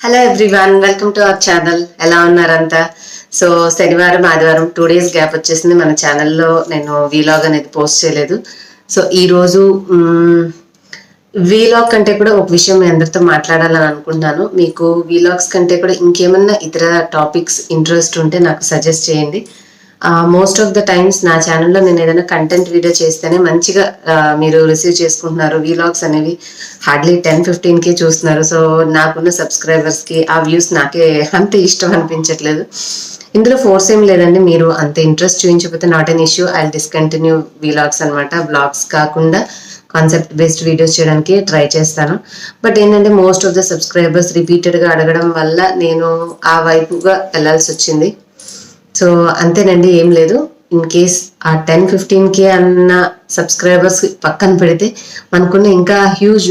Hello everyone, welcome to our channel. ఎలా ఉన్నారంతా? So శనివారం ఆదివారం 2 days గ్యాప్ వచ్చేసింది. మన ఛానల్లో నేను వీలాగ్ అనేది పోస్ట్ చేయలేదు. సో ఈరోజు వీలాగ్ కంటే కూడా ఒక విషయం మీ అందరితో మాట్లాడాలని అనుకుంటున్నాను. మీకు వీలాగ్స్ కంటే కూడా ఇంకేమన్నా ఇతర టాపిక్స్ ఇంట్రెస్ట్ ఉంటే నాకు సజెస్ట్ చేయండి. మోస్ట్ ఆఫ్ ద టైమ్స్ నా ఛానల్లో నేను ఏదైనా కంటెంట్ వీడియో చేస్తేనే మంచిగా మీరు రిసీవ్ చేసుకుంటున్నారు. వీలాగ్స్ అనేవి హార్డ్లీ 10-15K చూస్తున్నారు. సో నాకున్న సబ్స్క్రైబర్స్కి ఆ వ్యూస్ నాకే అంత ఇష్టం అనిపించట్లేదు. ఇందులో ఫోర్స్ ఏం లేదండి, మీరు అంత ఇంట్రెస్ట్ చూపించకపోతే not an issue, I discontinue vlogs అనమాట. బ్లాగ్స్ కాకుండా కాన్సెప్ట్ బేస్డ్ వీడియోస్ చేయడానికి ట్రై చేస్తాను. బట్ ఏంటంటే మోస్ట్ ఆఫ్ ద సబ్స్క్రైబర్స్ రిపీటెడ్గా అడగడం వల్ల నేను ఆ వైపుగా వెళ్ళాల్సి వచ్చింది. సో అంతేనండి, ఏం లేదు. ఇన్ కేస్ ఆ 10-15K అన్న సబ్స్క్రైబర్స్ పక్కన పెడితే మనకున్న ఇంకా హ్యూజ్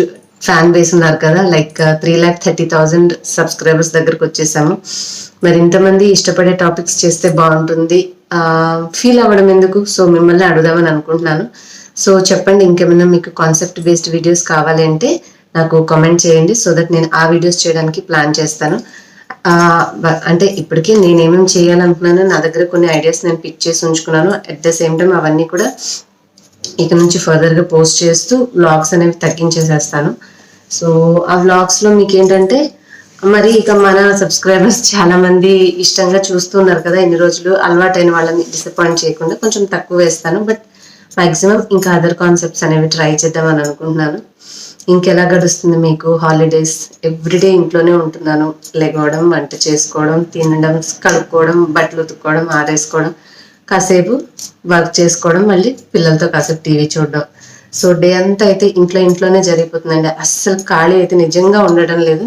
ఫ్యాన్ బేస్ ఉన్నారు కదా, లైక్ 3,30,000 సబ్స్క్రైబర్స్ దగ్గరకు వచ్చేసాము. మరి ఇంతమంది ఇష్టపడే టాపిక్స్ చేస్తే బాగుంటుంది, ఫీల్ అవ్వడం ఎందుకు? సో మిమ్మల్ని అడుగుదామని అనుకుంటున్నాను. సో చెప్పండి, ఇంకేమైనా మీకు కాన్సెప్ట్ బేస్డ్ వీడియోస్ కావాలి అంటే నాకు కామెంట్ చేయండి, సో దట్ నేను ఆ వీడియోస్ చేయడానికి ప్లాన్ చేస్తాను. అంటే ఇప్పటికే నేనేమేమి చేయాలనుకున్నాను, నా దగ్గర కొన్ని ఐడియాస్ నేను పిక్ చేసి ఉంచుకున్నాను. అట్ ద సేమ్ టైం అవన్నీ కూడా ఇక నుంచి ఫర్దర్గా పోస్ట్ చేస్తూ వ్లాగ్స్ అనేవి తగ్గించేసేస్తాను. సో ఆ వ్లాగ్స్లో మీకు ఏంటంటే మరి ఇక మన సబ్స్క్రైబర్స్ చాలా మంది ఇష్టంగా చూస్తున్నారు కదా, ఇన్ని రోజులు అలవాటైన వాళ్ళని డిసప్పాయింట్ చేయకుండా కొంచెం తక్కువ వేస్తాను. బట్ మ్యాక్సిమం ఇంకా అదర్ కాన్సెప్ట్స్ అనేవి ట్రై చేద్దామని అనుకుంటున్నాను. ఇంకెలా గడుస్తుంది మీకు హాలిడేస్? ఎవ్రీడే ఇంట్లోనే ఉంటున్నాను. లెగవడం, వంట చేసుకోవడం, తినడం, కడుక్కోవడం, బట్టలు ఉతుక్కోవడం, ఆరేసుకోవడం, కాసేపు వర్క్ చేసుకోవడం, మళ్ళీ పిల్లలతో కాసేపు టీవీ చూడడం. సో డే అంతా అయితే ఇంట్లోనే జరిగిపోతుందండి. అస్సలు ఖాళీ అయితే నిజంగా ఉండడం లేదు.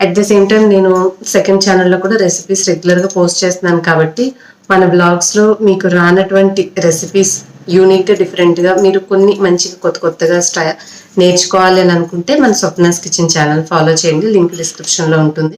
అట్ ద సేమ్ టైం నేను సెకండ్ ఛానల్లో కూడా రెసిపీస్ రెగ్యులర్గా పోస్ట్ చేస్తున్నాను కాబట్టి మన బ్లాగ్స్లో మీకు రానటువంటి రెసిపీస్ యూనిక్గా డిఫరెంట్గా మీరు కొన్ని మంచిగా కొత్తగా నేర్చుకోవాలి అని అనుకుంటే మన స్వప్నాస్ కిచెన్ ఛానల్ ఫాలో చేయండి, లింక్ డిస్క్రిప్షన్లో ఉంటుంది.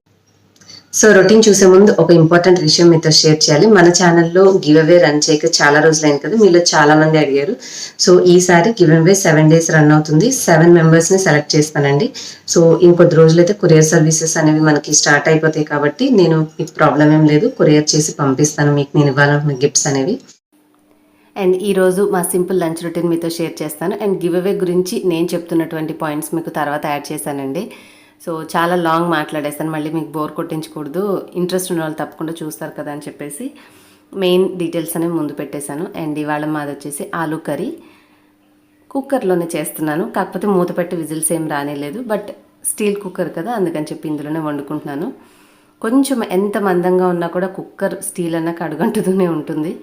సో రొటీన్ చూసే ముందు ఒక ఇంపార్టెంట్ విషయం మీతో షేర్ చేయాలి. మన ఛానల్లో గివ్ అవే రన్ చేయక చాలా రోజులైంది కదా, మీలో చాలా మంది అడిగారు. సో ఈసారి గివ్ అవే 7 days రన్ అవుతుంది. 7 members-ని సెలెక్ట్ చేస్తానండి. సో ఇంకొద్ది రోజులైతే కొరియర్ సర్వీసెస్ అనేవి మనకి స్టార్ట్ అయిపోతాయి కాబట్టి నేను మీకు ప్రాబ్లం ఏం లేదు, కొరియర్ చేసి పంపిస్తాను మీకు నేను ఇవ్వాలనుకున్న గిఫ్ట్స్ అనేవి. అండ్ ఈరోజు మా సింపుల్ లంచ్ రొటీన్ మీతో షేర్ చేస్తాను. అండ్ గివ్ అవే గురించి నేను చెప్తున్నటువంటి పాయింట్స్ మీకు తర్వాత యాడ్ చేశానండి. సో చాలా లాంగ్ మాట్లాడేస్తాను, మళ్ళీ మీకు బోర్ కొట్టించకూడదు, ఇంట్రెస్ట్ ఉన్న వాళ్ళు తప్పకుండా చూస్తారు కదా అని చెప్పేసి మెయిన్ డీటెయిల్స్ అనేవి ముందు పెట్టేశాను. అండ్ ఇవాళ మాది వచ్చేసి ఆలూ కర్రీ. కుక్కర్లోనే చేస్తున్నాను, కాకపోతే మూత పెట్టి విజిల్స్ ఏం రానేలేదు. బట్ స్టీల్ కుక్కర్ కదా, అందుకని చెప్పి ఇందులోనే వండుకుంటున్నాను. కొంచెం ఎంత మందంగా ఉన్నా కూడా కుక్కర్ స్టీల్ అన్నాక అడుగంటుతూనే ఉంటుంది.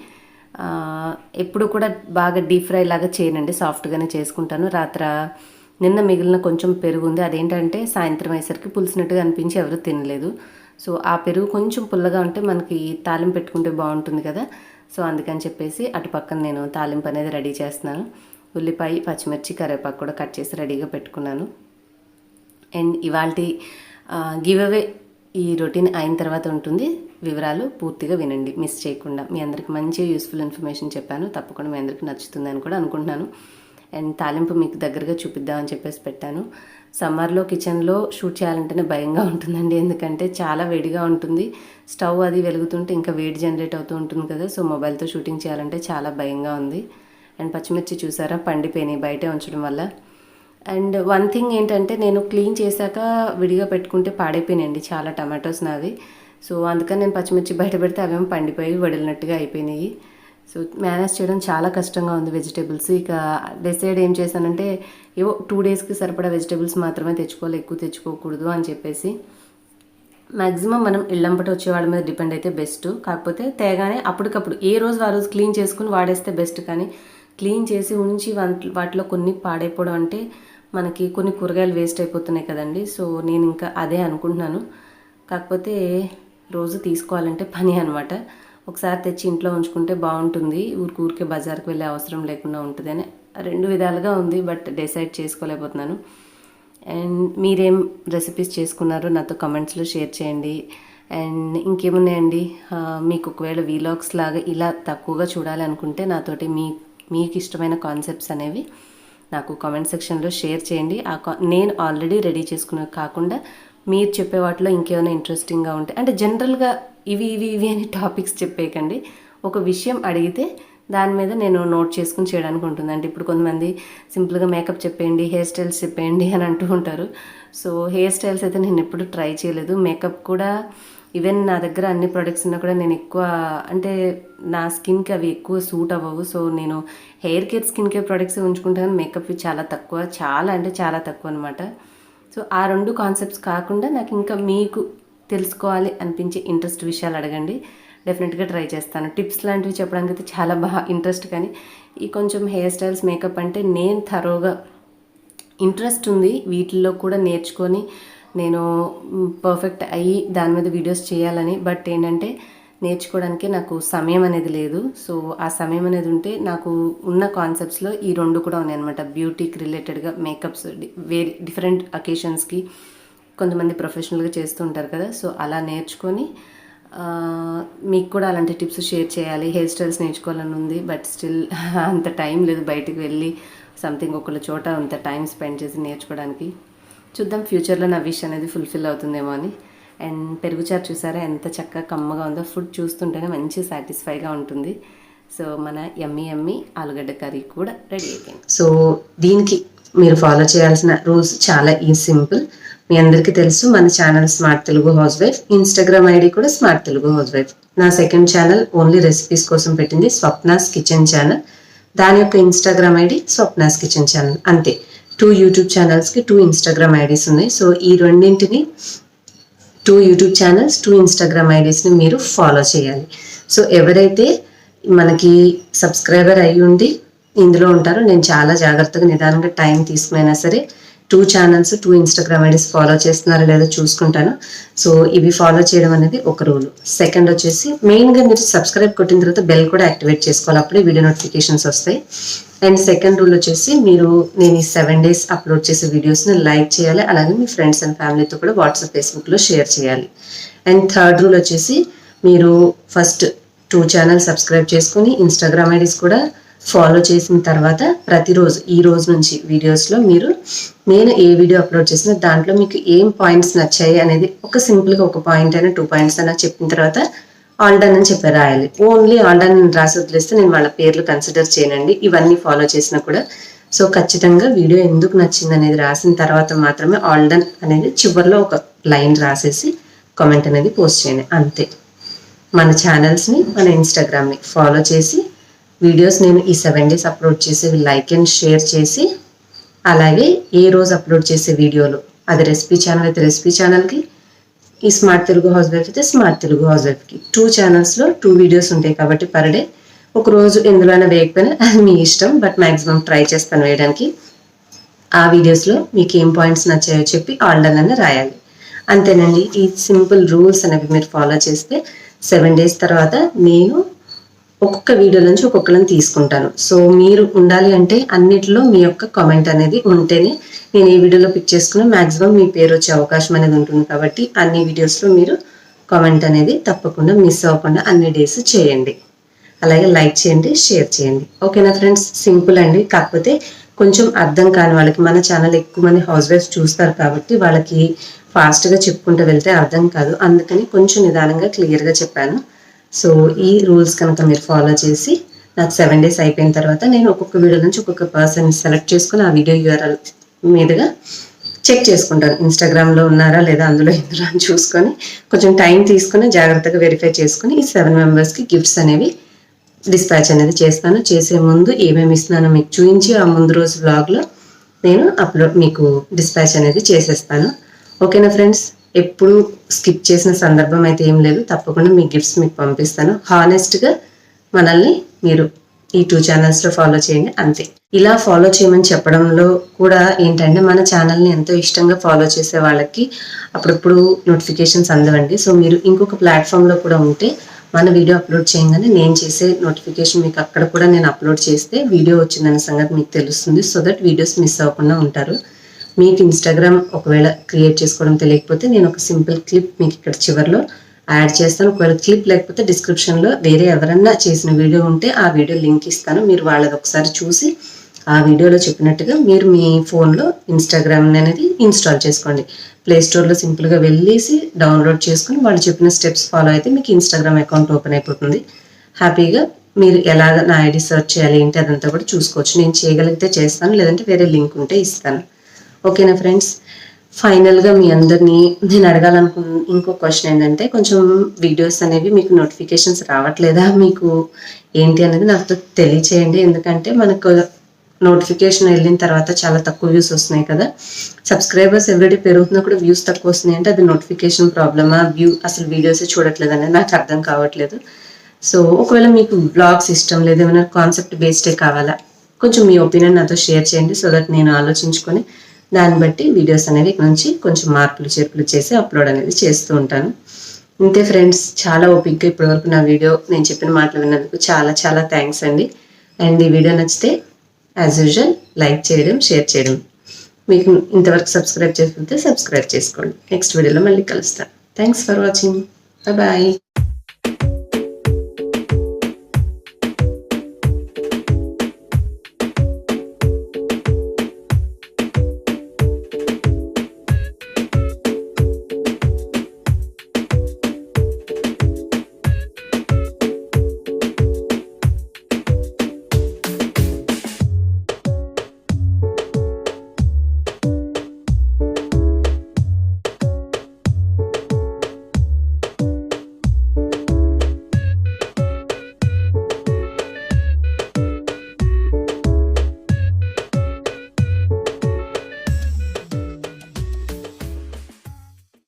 ఎప్పుడు కూడా బాగా డీప్ ఫ్రై లాగా చేయనండి, సాఫ్ట్గానే చేసుకుంటాను. నిన్న మిగిలిన కొంచెం పెరుగు ఉంది, అదేంటంటే సాయంత్రం అయ్యేసరికి పులిసినట్టుగా అనిపించి ఎవరు తినలేదు. సో ఆ పెరుగు కొంచెం పుల్లగా ఉంటే మనకి తాలింపు పెట్టుకుంటే బాగుంటుంది కదా. సో అందుకని చెప్పేసి అటు పక్కన నేను తాలింపు అనేది రెడీ చేస్తున్నాను. ఉల్లిపాయ, పచ్చిమిర్చి, కరివేపాకు కూడా కట్ చేసి రెడీగా పెట్టుకున్నాను. అండ్ ఇవాళ గివ్ అవే ఈ రొటీన్ అయిన తర్వాత ఉంటుంది, వివరాలు పూర్తిగా వినండి మిస్ చేయకుండా. మీ అందరికి మంచి యూస్ఫుల్ ఇన్ఫర్మేషన్ చెప్పాను, తప్పకుండా మీ అందరికి నచ్చుతుందని కూడా అనుకుంటున్నాను. అండ్ తాలింపు మీకు దగ్గరగా చూపిద్దామని చెప్పేసి పెట్టాను. సమ్మర్లో కిచెన్లో షూట్ చేయాలంటేనే భయంగా ఉంటుందండి, ఎందుకంటే చాలా వేడిగా ఉంటుంది. స్టవ్ అది వెలుగుతుంటే ఇంకా వేడి జనరేట్ అవుతూ ఉంటుంది కదా. సో మొబైల్తో షూటింగ్ చేయాలంటే చాలా భయంగా ఉంది. అండ్ పచ్చిమిర్చి చూసారా, పండిపోయినాయి బయటే ఉంచడం వల్ల. అండ్ వన్ థింగ్ ఏంటంటే, నేను క్లీన్ చేశాక విడిగా పెట్టుకుంటే పాడైపోయినాయండి చాలా టమాటోస్ నావి. సో అందుకని నేను పచ్చిమిర్చి బయట పెడితే అవేమో పండిపోయి వడిలినట్టుగా అయిపోయినాయి. సో మేనేజ్ చేయడం చాలా కష్టంగా ఉంది వెజిటేబుల్స్. ఇక డిసైడ్ ఏం చేశానంటే, ఏవో 2 daysకి సరిపడా వెజిటేబుల్స్ మాత్రమే తెచ్చుకోవాలి, ఎక్కువ తెచ్చుకోకూడదు అని చెప్పేసి. మ్యాక్సిమం మనం ఇళ్ళంపట వచ్చే వాళ్ళ మీద డిపెండ్ అయితే బెస్ట్. కాకపోతే తేగానే అప్పటికప్పుడు ఏ రోజు ఆ రోజు క్లీన్ చేసుకుని వాడేస్తే బెస్ట్. కానీ క్లీన్ చేసి ఉంచి వాటిలో కొన్ని పాడైపోవడం అంటే మనకి కొన్ని కూరగాయలు వేస్ట్ అయిపోతున్నాయి కదండి. సో నేను ఇంకా అదే అనుకుంటున్నాను. కాకపోతే రోజు తీసుకోవాలంటే పని అనమాట. ఒకసారి తెచ్చి ఇంట్లో ఉంచుకుంటే బాగుంటుంది, ఊరికే బజార్కి వెళ్ళే అవసరం లేకుండా ఉంటుంది అని 2 విధాలుగా ఉంది. బట్ డిసైడ్ చేసుకోలేకపోతున్నాను. అండ్ మీరేం రెసిపీస్ చేసుకున్నారో నాతో కమెంట్స్లో షేర్ చేయండి. అండ్ ఇంకేమున్నాయండి, మీకు ఒకవేళ వీలాగ్స్ లాగా ఇలా తక్కువగా చూడాలి అనుకుంటే నాతోటి మీకు ఇష్టమైన కాన్సెప్ట్స్ అనేవి నాకు కామెంట్ సెక్షన్లో షేర్ చేయండి. నేను ఆల్రెడీ రెడీ చేసుకున్నవి కాకుండా మీరు చెప్పే వాటిలో ఇంకేమైనా ఇంట్రెస్టింగ్గా ఉంటాయి అంటే జనరల్గా ఇవి ఇవి ఇవి అని టాపిక్స్ చెప్పేయకండి. ఒక విషయం అడిగితే దాని మీద నేను నోట్ చేసుకుని చేయడానికి ఉంటుంది. అంటే ఇప్పుడు కొంతమంది సింపుల్గా మేకప్ చెప్పేయండి, హెయిర్ స్టైల్స్ చెప్పేయండి అని అంటూ ఉంటారు. సో హెయిర్ స్టైల్స్ అయితే నేను ఎప్పుడు ట్రై చేయలేదు. మేకప్ కూడా ఈవెన్ నా దగ్గర అన్ని ప్రొడక్ట్స్ ఉన్నా కూడా నేను ఎక్కువ అంటే నా స్కిన్కి అవి ఎక్కువ సూట్ అవ్వవు. సో నేను hair care, skin care products ఉంచుకుంటాను. మేకప్వి చాలా తక్కువ, చాలా అంటే చాలా తక్కువ అనమాట. సో ఆ 2 కాన్సెప్ట్స్ కాకుండా నాకు ఇంకా మీకు తెలుసుకోవాలి అనిపించే ఇంట్రెస్ట్ విషయాలు అడగండి, డెఫినెట్గా ట్రై చేస్తాను. టిప్స్ లాంటివి చెప్పడానికి అయితే చాలా బాగా ఇంట్రెస్ట్, కానీ ఈ కొంచెం హెయిర్ స్టైల్స్, మేకప్ అంటే నేను థరోగా ఇంట్రెస్ట్ ఉంది. వీటిల్లో కూడా నేర్చుకొని నేను పర్ఫెక్ట్ అయ్యి దాని మీద వీడియోస్ చేయాలని. బట్ ఏంటంటే నేర్చుకోవడానికి నాకు సమయం అనేది లేదు. సో ఆ సమయం అనేది ఉంటే నాకు ఉన్న కాన్సెప్ట్స్లో ఈ 2 కూడా ఉన్నాయి అనమాట. బ్యూటీకి రిలేటెడ్గా మేకప్స్, వేరే డిఫరెంట్ అకేషన్స్కి కొంతమంది ప్రొఫెషనల్గా చేస్తూ ఉంటారు కదా. సో అలా నేర్చుకొని మీకు కూడా అలాంటి టిప్స్ షేర్ చేయాలి. హెయిర్ స్టైల్స్ నేర్చుకోవాలని ఉంది, బట్ స్టిల్ అంత టైం లేదు బయటికి వెళ్ళి సంథింగ్ ఒకళ్ళ చోట అంత టైం స్పెండ్ చేసి నేర్చుకోవడానికి. చూద్దాం ఫ్యూచర్లో నా విష్ అనేది ఫుల్ఫిల్ అవుతుందేమో అని. అండ్ పెరుగుచారు చూసారా ఎంత చక్కగా కమ్మగా ఉందో. ఫుడ్ చూస్తుంటేనే మంచి సాటిస్ఫైగా ఉంటుంది. సో మన యమ్మీ ఆలుగడ్డ కర్రీ కూడా రెడీ అయిపోయింది. సో దీనికి మీరు ఫాలో చేయాల్సిన రూల్స్ చాలా సింపుల్. మీ అందరికీ తెలుసు మన channel smart Telugu house wife, Instagram ID కూడా స్మార్ట్ తెలుగు హౌస్ వైఫ్. నా సెకండ్ ఛానల్ ఓన్లీ రెసిపీస్ కోసం పెట్టింది స్వప్నాస్ కిచెన్ ఛానల్. దాని యొక్క Instagram ID Swapna's kitchen channel. అంతే, 2 యూట్యూబ్ ఛానల్స్కి 2 ఇన్స్టాగ్రామ్ ఐడీస్ ఉన్నాయి. సో ఈ రెండింటిని 2 యూట్యూబ్ ఛానల్స్, 2 ఇన్స్టాగ్రామ్ ఐడీస్ని మీరు ఫాలో చేయాలి. సో ఎవరైతే మనకి సబ్స్క్రైబర్ అయ్యి ఉండి ఇందులో ఉంటారో, నేను చాలా జాగ్రత్తగా నిదానంగా టైం తీసుకునైనా సరే 2 ఛానల్స్, 2 ఇన్స్టాగ్రామ్ ఐడీస్ ఫాలో చేస్తున్నారో లేదో చూసుకుంటాను. సో ఇవి ఫాలో చేయడం అనేది ఒక రూల్. సెకండ్ వచ్చేసి మెయిన్గా మీరు సబ్స్క్రైబ్ కొట్టిన తర్వాత బెల్ కూడా యాక్టివేట్ చేసుకోవాలి, అప్పుడే వీడియో నోటిఫికేషన్స్ వస్తాయి. అండ్ సెకండ్ రూల్ వచ్చేసి నేను ఈ 7 days అప్లోడ్ చేసే వీడియోస్ని లైక్ చేయాలి, అలాగే మీ ఫ్రెండ్స్ అండ్ ఫ్యామిలీతో కూడా వాట్సాప్, ఫేస్బుక్లో షేర్ చేయాలి. అండ్ థర్డ్ రూల్ వచ్చేసి మీరు ఫస్ట్ 2 ఛానల్స్ సబ్స్క్రైబ్ చేసుకొని ఇన్స్టాగ్రామ్ ఐడీస్ కూడా ఫాలో చేసిన తర్వాత ప్రతిరోజు ఈ రోజు నుంచి వీడియోస్లో మీరు నేను ఏ వీడియో అప్లోడ్ చేసినా దాంట్లో మీకు ఏం పాయింట్స్ నచ్చాయి అనేది ఒక సింపుల్గా ఒక పాయింట్ అయినా 2 పాయింట్స్ అయినా చెప్పిన తర్వాత ఆల్ డన్ అని చెప్పి రాయాలి. ఓన్లీ ఆల్ డన్ రాసి వదిలేస్తే నేను వాళ్ళ పేర్లు కన్సిడర్ చేయనండి, ఇవన్నీ ఫాలో చేసినా కూడా. సో ఖచ్చితంగా వీడియో ఎందుకు నచ్చింది అనేది రాసిన తర్వాత మాత్రమే ఆల్ డన్ అనేది చివరిలో ఒక లైన్ రాసేసి కామెంట్ అనేది పోస్ట్ చేయండి. అంతే. మన ఛానల్స్ని, మన ఇన్స్టాగ్రామ్ని ఫాలో చేసి వీడియోస్ నేను ఈ 7 days అప్లోడ్ చేసేవి లైక్ అండ్ షేర్ చేసి, అలాగే ఏ రోజు అప్లోడ్ చేసే వీడియోలు, అది రెసిపీ ఛానల్ అయితే రెసిపీ ఛానల్కి, ఈ స్మార్ట్ తెలుగు హౌస్ వైఫ్ అయితే స్మార్ట్ తెలుగు హౌస్ వైఫ్కి 2 ఛానల్స్లో 2 వీడియోస్ ఉంటాయి కాబట్టి పర్ డే. ఒక రోజు ఎందులోనే వేయకపోయినా అది మీ ఇష్టం, బట్ మ్యాక్సిమం ట్రై చేస్తాను వేయడానికి. ఆ వీడియోస్లో మీకు ఏం పాయింట్స్ నచ్చాయో చెప్పి ఆల్ డన్ అని రాయాలి. అంతేనండి. ఈ సింపుల్ రూల్స్ అనేవి మీరు ఫాలో చేస్తే 7 days తర్వాత నేను ఒక్కొక్క వీడియో నుంచి ఒక్కొక్కరిని తీసుకుంటాను. సో మీరు ఉండాలి అంటే అన్నిటిలో మీ యొక్క కామెంట్ అనేది ఉంటేనే నేను ఈ వీడియోలో పిక్ చేసుకున్న మ్యాక్సిమం మీ పేరు వచ్చే అవకాశం అనేది ఉంటుంది. కాబట్టి అన్ని వీడియోస్లో మీరు కామెంట్ అనేది తప్పకుండా మిస్ అవ్వకుండా అన్ని డేస్ చేయండి. అలాగే లైక్ చేయండి, షేర్ చేయండి. ఓకేనా ఫ్రెండ్స్? సింపుల్ అండి. కాకపోతే కొంచెం అర్థం కాని వాళ్ళకి, మన ఛానల్ ఎక్కువ మంది హౌస్ వైఫ్స్ చూస్తారు కాబట్టి వాళ్ళకి ఫాస్ట్గా చెప్పుకుంటూ వెళ్తే అర్థం కాదు, అందుకని కొంచెం నిదానంగా క్లియర్గా చెప్పాను. సో ఈ రూల్స్ కనుక మీరు ఫాలో చేసి నాకు 7 days అయిపోయిన తర్వాత నేను ఒక్కొక్క వీడియో నుంచి ఒక్కొక్క పర్సన్ సెలెక్ట్ చేసుకుని ఆ వీడియో URL మీదుగా చెక్ చేసుకుంటాను, ఇన్స్టాగ్రామ్లో ఉన్నారా లేదా అందులో ఇందులో అని చూసుకొని కొంచెం టైం తీసుకుని జాగ్రత్తగా వెరిఫై చేసుకుని ఈ 7 members గిఫ్ట్స్ అనేవి డిస్పాచ్ అనేది చేస్తాను. చేసే ముందు ఏమేమి ఇస్తున్నానో మీకు చూపించి ఆ ముందు రోజు వ్లాగ్లో నేను మీకు డిస్పాచ్ అనేది చేసేస్తాను. ఓకేనా ఫ్రెండ్స్? ఎప్పుడు స్కిప్ చేసిన సందర్భం అయితే ఏం లేదు, తప్పకుండా మీ గిఫ్ట్స్ మీకు పంపిస్తాను. హానెస్ట్గా మనల్ని మీరు ఈ 2 ఛానల్స్లో ఫాలో చేయండి, అంతే. ఇలా ఫాలో చేయమని చెప్పడంలో కూడా ఏంటంటే మన ఛానల్ని ఎంతో ఇష్టంగా ఫాలో చేసే వాళ్ళకి అప్పుడప్పుడు నోటిఫికేషన్స్ అందవండి. సో మీరు ఇంకొక ప్లాట్ఫామ్లో కూడా ఉంటే మన వీడియో అప్లోడ్ చేయగానే నేను చేసే నోటిఫికేషన్ మీకు అక్కడ కూడా నేను అప్లోడ్ చేస్తే వీడియో వచ్చిందనే సంగతి మీకు తెలుస్తుంది. సో దట్ వీడియోస్ మిస్ అవ్వకుండా ఉంటారు. మీకు ఇన్స్టాగ్రామ్ ఒకవేళ క్రియేట్ చేసుకోవడం తెలియకపోతే నేను ఒక సింపుల్ క్లిప్ మీకు ఇక్కడ చివరిలో యాడ్ చేస్తాను. ఒకవేళ క్లిప్ లేకపోతే డిస్క్రిప్షన్లో వేరే ఎవరన్నా చేసిన వీడియో ఉంటే ఆ వీడియో లింక్ ఇస్తాను, మీరు వాళ్ళది ఒకసారి చూసి ఆ వీడియోలో చెప్పినట్టుగా మీరు మీ ఫోన్లో ఇన్స్టాగ్రామ్ అనేది ఇన్స్టాల్ చేసుకోండి. ప్లే స్టోర్లో సింపుల్గా వెళ్ళేసి డౌన్లోడ్ చేసుకుని వాళ్ళు చెప్పిన స్టెప్స్ ఫాలో అయితే మీకు ఇన్స్టాగ్రామ్ అకౌంట్ ఓపెన్ అయిపోతుంది. హ్యాపీగా మీరు ఎలాగ నా ఐడి సెర్చ్ చేయాలి ఏంటి అదంతా కూడా చూసుకోవచ్చు. నేను చేయగలిగితే చేస్తాను, లేదంటే వేరే లింక్ ఉంటే ఇస్తాను. ఓకేనా ఫ్రెండ్స్? ఫైనల్గా మీ అందరినీ నేను అడగాలనుకున్న ఇంకో క్వశ్చన్ ఏంటంటే, కొంచెం వీడియోస్ అనేవి మీకు నోటిఫికేషన్స్ రావట్లేదా, మీకు ఏంటి అనేది నాకు తెలియచేయండి. ఎందుకంటే మనకు నోటిఫికేషన్ వెళ్ళిన తర్వాత చాలా తక్కువ వ్యూస్ వస్తున్నాయి కదా. సబ్స్క్రైబర్స్ ఎవ్రీడే పెరుగుతున్నా కూడా వ్యూస్ తక్కువ వస్తున్నాయి అంటే అది నోటిఫికేషన్ ప్రాబ్లమా, అసలు వీడియోసే చూడట్లేదు అనేది నాకు అర్థం కావట్లేదు. సో ఒకవేళ మీకు బ్లాగ్స్ ఇష్టం లేదు, ఏమైనా కాన్సెప్ట్ బేస్డే కావాలా, కొంచెం మీ ఒపీనియన్ నాతో షేర్ చేయండి. సో దట్ నేను ఆలోచించుకొని దాన్ని బట్టి వీడియోస్ అనేవి ఇక్కడ నుంచి కొంచెం మార్పులు చేర్పులు చేసి అప్లోడ్ అనేది చేస్తూ ఉంటాను. ఇంతే ఫ్రెండ్స్, చాలా ఓపిక్గా ఇప్పటివరకు నా వీడియో నేను చెప్పిన మాటలు విన్నందుకు చాలా చాలా థ్యాంక్స్ అండి. అండ్ ఈ వీడియో నచ్చితే యాజ్ యూజువల్ లైక్ చేయడం, షేర్ చేయడం. మీకు ఇంతవరకు సబ్స్క్రైబ్ చేసుకుంటే సబ్స్క్రైబ్ చేసుకోండి. నెక్స్ట్ వీడియోలో మళ్ళీ కలుస్తాను. Thanks for watching. బాయ్.